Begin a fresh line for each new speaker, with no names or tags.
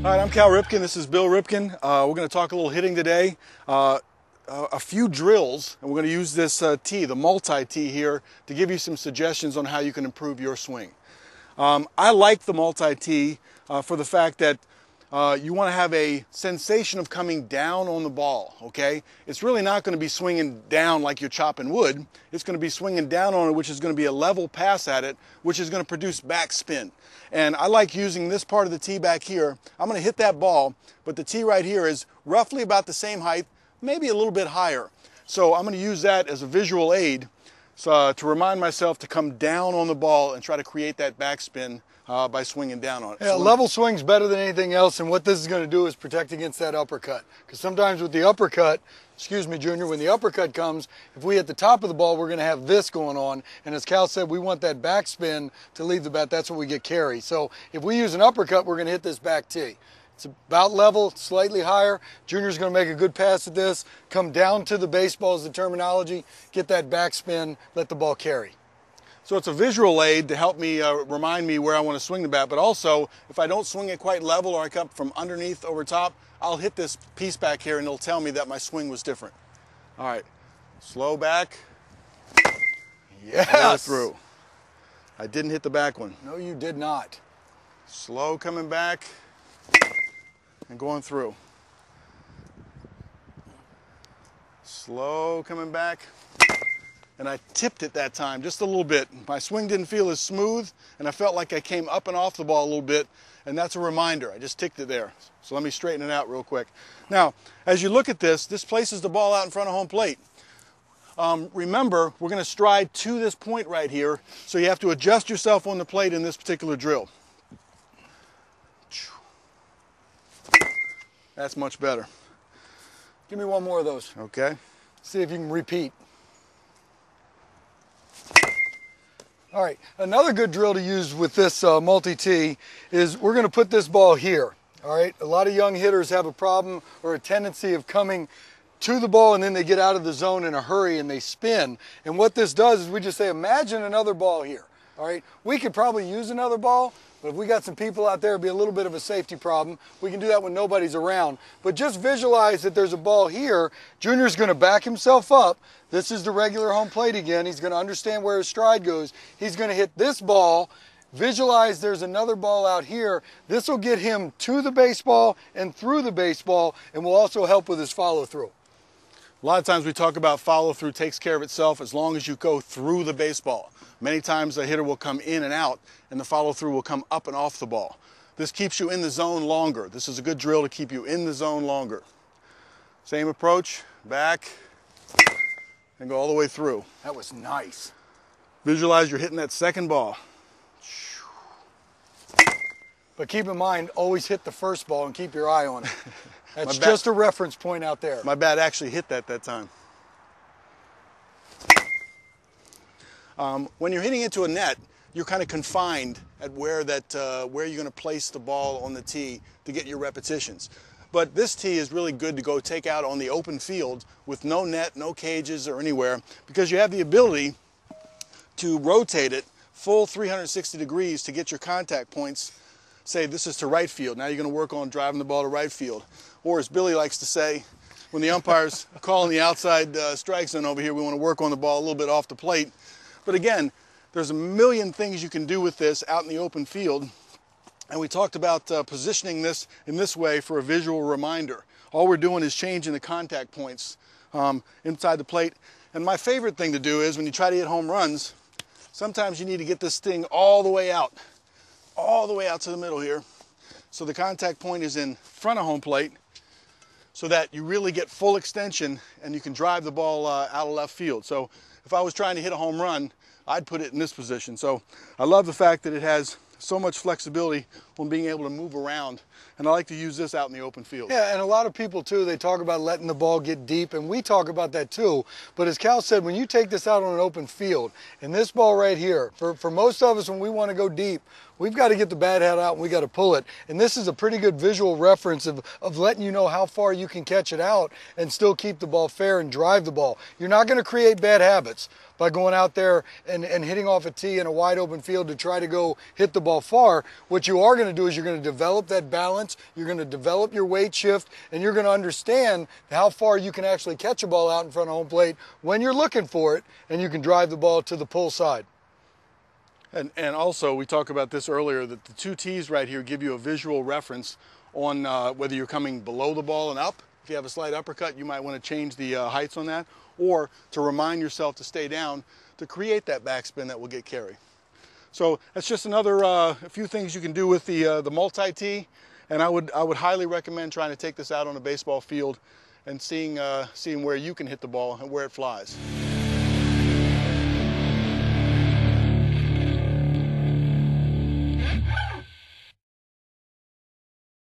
All right, I'm Cal Ripken. This is Bill Ripken. We're going to talk a little hitting today. A few drills, and we're going to use this tee, the Multitee here, to give you some suggestions on how you can improve your swing. I like the Multitee for the fact that you want to have a sensation of coming down on the ball, okay? It's really not going to be swinging down like you're chopping wood. It's going to be swinging down on it, which is going to be a level pass at it, which is going to produce backspin. And I like using this part of the tee back here. I'm going to hit that ball, but the tee right here is roughly about the same height, maybe a little bit higher. So I'm going to use that as a visual aid to remind myself to come down on the ball and try to create that backspin by swinging down on it.
Yeah, level swing's better than anything else, and what this is going to do is protect against that uppercut. Because sometimes with the uppercut, excuse me, Junior, when the uppercut comes, if we hit the top of the ball, we're going to have this going on. And as Cal said, we want that backspin to leave the bat. That's what we get carry. So if we use an uppercut, we're going to hit this back tee. It's about level, slightly higher. Junior's going to make a good pass at this, come down to the baseball is the terminology, get that backspin, let the ball carry.
So it's a visual aid to help me remind me where I want to swing the bat, but also if I don't swing it quite level or I come from underneath over top, I'll hit this piece back here and it'll tell me that my swing was different. All right, slow back.
Yes!
Through. I didn't hit the back one.
No, you did not.
Slow coming back and going through. Slow coming back. And I tipped it that time just a little bit. My swing didn't feel as smooth, and I felt like I came up and off the ball a little bit, and that's a reminder. I just ticked it there. So let me straighten it out real quick. Now, as you look at this, this places the ball out in front of home plate. Remember, we're going to stride to this point right here, so you have to adjust yourself on the plate in this particular drill. That's much better.
Give me one more of those.
Okay.
See if you can repeat. All right, another good drill to use with this multi-tee is we're going to put this ball here. All right, a lot of young hitters have a problem or a tendency of coming to the ball and then they get out of the zone in a hurry and they spin. And what this does is we just say, imagine another ball here. All right, we could probably use another ball, but if we got some people out there, it'd be a little bit of a safety problem. We can do that when nobody's around. But just visualize that there's a ball here. Junior's going to back himself up. This is the regular home plate again. He's going to understand where his stride goes. He's going to hit this ball. Visualize there's another ball out here. This will get him to the baseball and through the baseball and will also help with his follow-through.
A lot of times we talk about follow-through takes care of itself as long as you go through the baseball. Many times a hitter will come in and out and the follow-through will come up and off the ball. This keeps you in the zone longer. This is a good drill to keep you in the zone longer. Same approach, back, and go all the way through.
That was nice.
Visualize you're hitting that second ball.
But keep in mind, always hit the first ball and keep your eye on it. That's just a reference point out there.
My bat actually hit that time. When you're hitting into a net, you're kind of confined at where you're going to place the ball on the tee to get your repetitions. But this tee is really good to go take out on the open field with no net, no cages or anywhere, because you have the ability to rotate it full 360 degrees to get your contact points. Say this is to right field. Now you're going to work on driving the ball to right field. Or as Billy likes to say, when the umpire's calling the outside strike zone over here, we want to work on the ball a little bit off the plate. But again, there's a million things you can do with this out in the open field. And we talked about positioning this in this way for a visual reminder. All we're doing is changing the contact points inside the plate. And my favorite thing to do is when you try to hit home runs, sometimes you need to get this thing all the way out to the middle here. So the contact point is in front of home plate so that you really get full extension and you can drive the ball out of left field. So if I was trying to hit a home run, I'd put it in this position. So I love the fact that it has so much flexibility on being able to move around, and I like to use this out in the open field.
Yeah, and a lot of people too, they talk about letting the ball get deep, and we talk about that too. But as Cal said, when you take this out on an open field, and this ball right here, for most of us when we want to go deep, we've got to get the bad hat out and we got to pull it. And this is a pretty good visual reference of letting you know how far you can catch it out and still keep the ball fair and drive the ball. You're not going to create bad habits by going out there and hitting off a tee in a wide open field to try to go hit the ball far. What you are going to do is you're going to develop that balance, you're going to develop your weight shift, and you're going to understand how far you can actually catch a ball out in front of home plate when you're looking for it, and you can drive the ball to the pull side.
And also, we talked about this earlier, that the two tees right here give you a visual reference on whether you're coming below the ball and up. If you have a slight uppercut, you might want to change the heights on that, or to remind yourself to stay down to create that backspin that will get carry. So that's just another a few things you can do with the multi-tee, and I would highly recommend trying to take this out on a baseball field and seeing where you can hit the ball and where it flies.